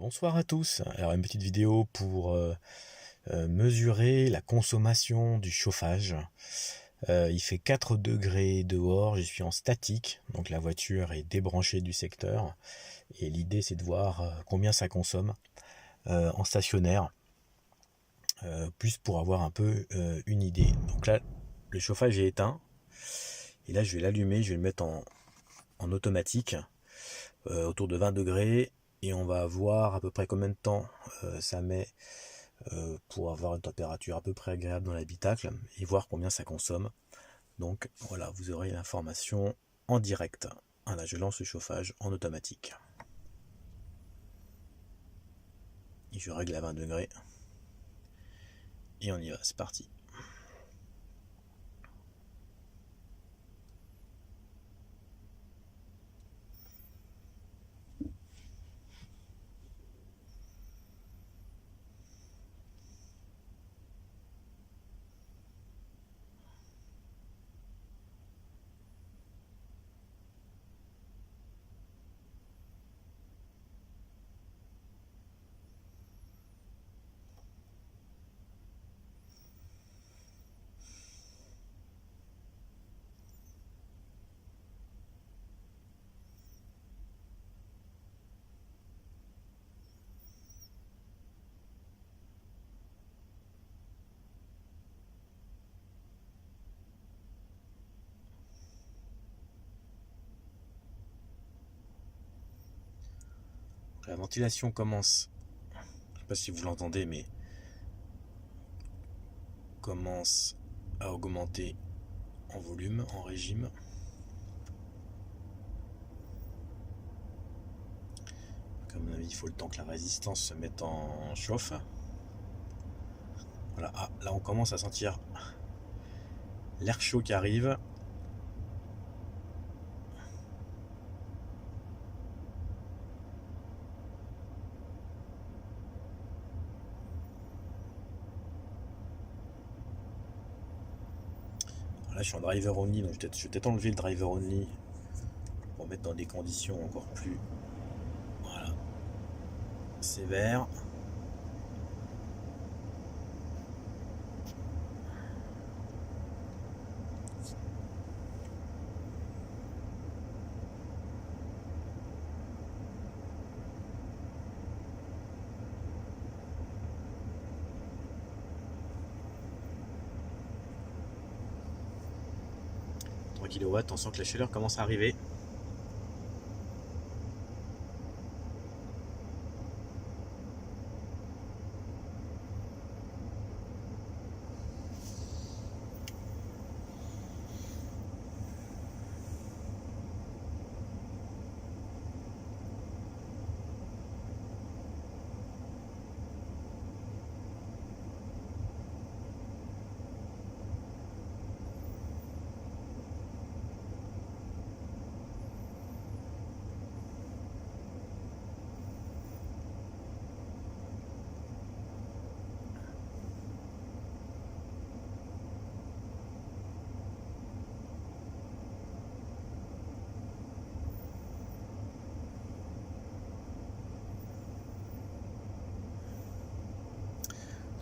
Bonsoir à tous. Alors une petite vidéo pour mesurer la consommation du chauffage. Il fait 4 degrés dehors, je suis en statique, donc la voiture est débranchée du secteur. Et l'idée c'est de voir combien ça consomme en stationnaire, plus pour avoir un peu une idée. Donc là, le chauffage est éteint. Et là je vais l'allumer, je vais le mettre en automatique, autour de 20 degrés. Et on va voir à peu près combien de temps ça met pour avoir une température à peu près agréable dans l'habitacle et voir combien ça consomme. Donc voilà, vous aurez l'information en direct. Voilà, je lance le chauffage en automatique. Et je règle à 20 degrés. Et on y va, c'est parti. La ventilation commence, je ne sais pas si vous l'entendez, mais commence à augmenter en volume, en régime. Comme mon avis, il faut le temps que la résistance se mette en chauffe. Voilà, ah, là on commence à sentir l'air chaud qui arrive. Là je suis en driver only, donc je vais peut-être enlever le driver only pour mettre dans des conditions encore plus, voilà, sévères. Kilowatts, on sent que la chaleur commence à arriver.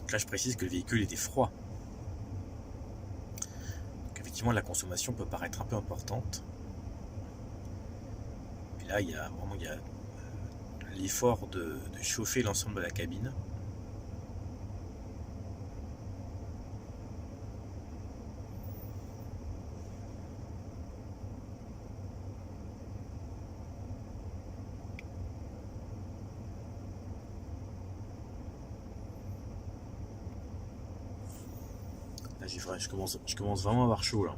Donc là je précise que le véhicule était froid. Donc effectivement la consommation peut paraître un peu importante. Et là il y a vraiment l'effort de chauffer l'ensemble de la cabine. Là je commence vraiment à avoir chaud là.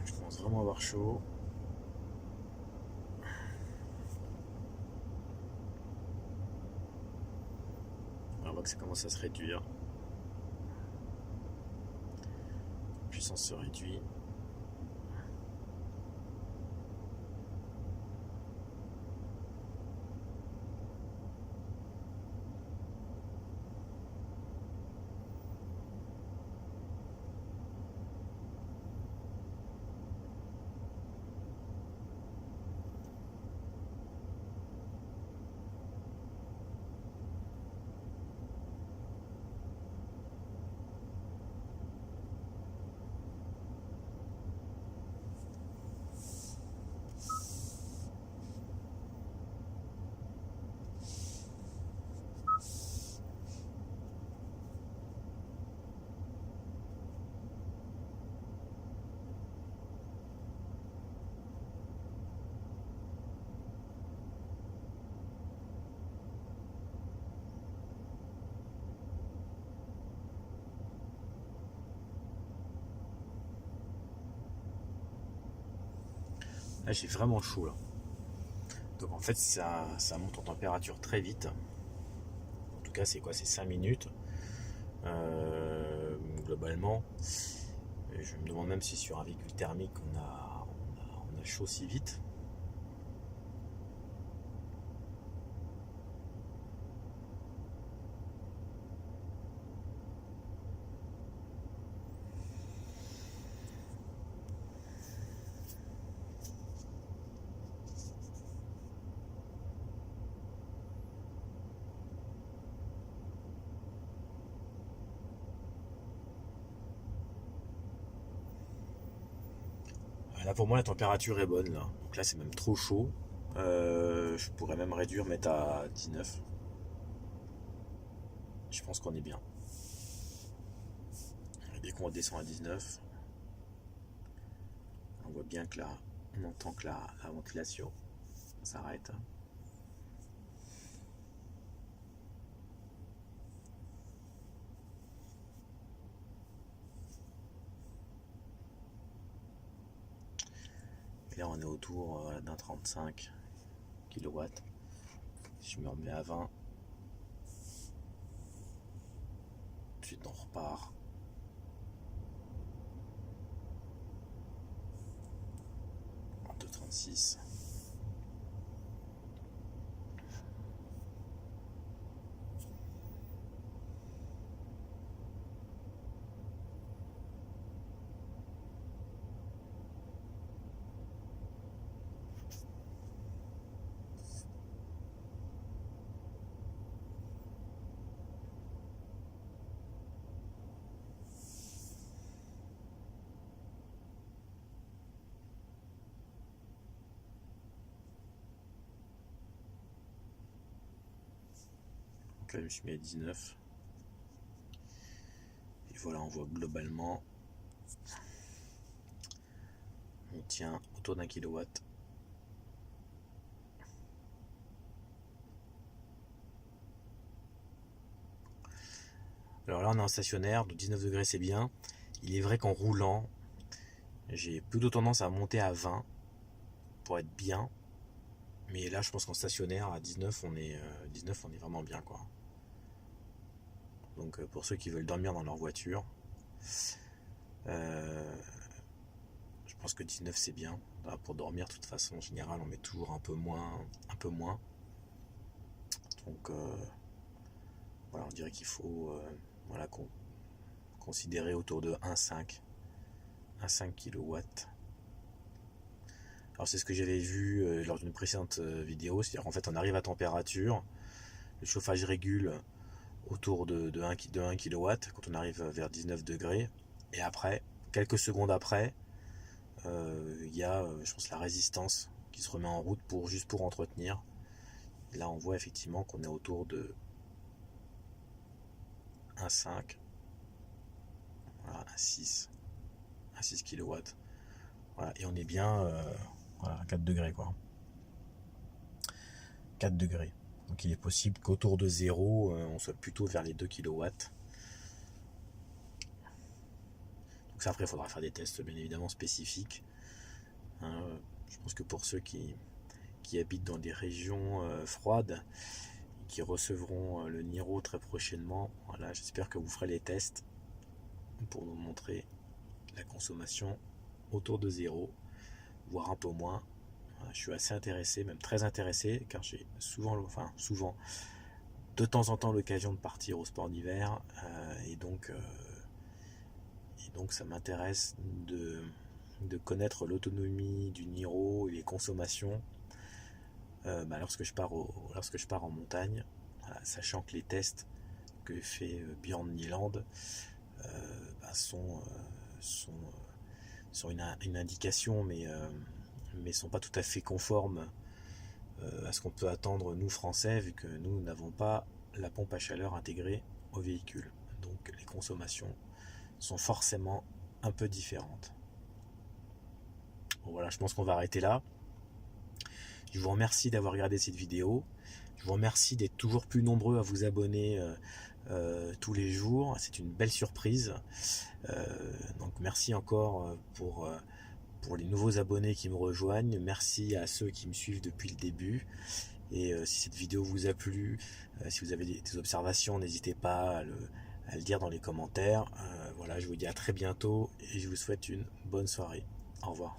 Je commence vraiment à avoir chaud. On voit que ça commence à se réduire. La puissance se réduit. Là j'ai vraiment chaud là. Donc en fait ça monte en température très vite. En tout cas c'est quoi? C'est 5 minutes. Globalement. Et je me demande même si sur un véhicule thermique on a chaud si vite. Là pour moi la température est bonne là. Donc là c'est même trop chaud. Je pourrais même réduire, mettre à 19. Je pense qu'on est bien. Et dès qu'on redescend à 19, on voit bien que là, on entend que la ventilation s'arrête. Et là on est autour d'un 35 kW. Si je me remets à 20, ensuite on repart. En 2,36. Donc là je me suis mis à 19. Et voilà, on voit globalement, on tient autour d'un kilowatt. Alors là on est en stationnaire, donc 19 degrés c'est bien. Il est vrai qu'en roulant, j'ai plutôt tendance à monter à 20 pour être bien. Mais là je pense qu'en stationnaire à 19 on est vraiment bien quoi. Donc pour ceux qui veulent dormir dans leur voiture, euh, je pense que 19 c'est bien. Là, pour dormir de toute façon en général on met toujours un peu moins. Donc voilà, on dirait qu'il faut voilà, considérer autour de 1,5 kW. Alors c'est ce que j'avais vu lors d'une précédente vidéo, c'est-à-dire qu'en fait on arrive à température, le chauffage régule autour de 1 kW quand on arrive vers 19 degrés, et après, quelques secondes après, il y a je pense la résistance qui se remet en route juste pour entretenir. Et là on voit effectivement qu'on est autour de 1,5, voilà, 1,6 kW. Voilà, et on est bien voilà, 4 degrés quoi. 4 degrés. Donc il est possible qu'autour de 0, on soit plutôt vers les 2 kW. Donc ça après il faudra faire des tests bien évidemment spécifiques. Hein, je pense que pour ceux qui habitent dans des régions froides, qui recevront le Niro très prochainement, voilà, j'espère que vous ferez les tests pour nous montrer la consommation autour de 0, voire un peu moins. Je suis assez intéressé, même très intéressé, car j'ai souvent, de temps en temps l'occasion de partir au sport d'hiver, et donc ça m'intéresse de connaître l'autonomie du Niro et les consommations lorsque je pars en montagne, voilà, sachant que les tests que fait Bjorn Nyland sont une indication, mais sont pas tout à fait conformes à ce qu'on peut attendre nous Français, vu que nous n'avons pas la pompe à chaleur intégrée au véhicule. Donc les consommations sont forcément un peu différentes. Bon, voilà, je pense qu'on va arrêter là. Je vous remercie d'avoir regardé cette vidéo. Je vous remercie d'être toujours plus nombreux à vous abonner tous les jours. C'est une belle surprise. Donc merci encore pour les nouveaux abonnés qui me rejoignent. Merci à ceux qui me suivent depuis le début. Et si cette vidéo vous a plu, si vous avez des observations, n'hésitez pas à le dire dans les commentaires. Voilà, je vous dis à très bientôt et je vous souhaite une bonne soirée. Au revoir.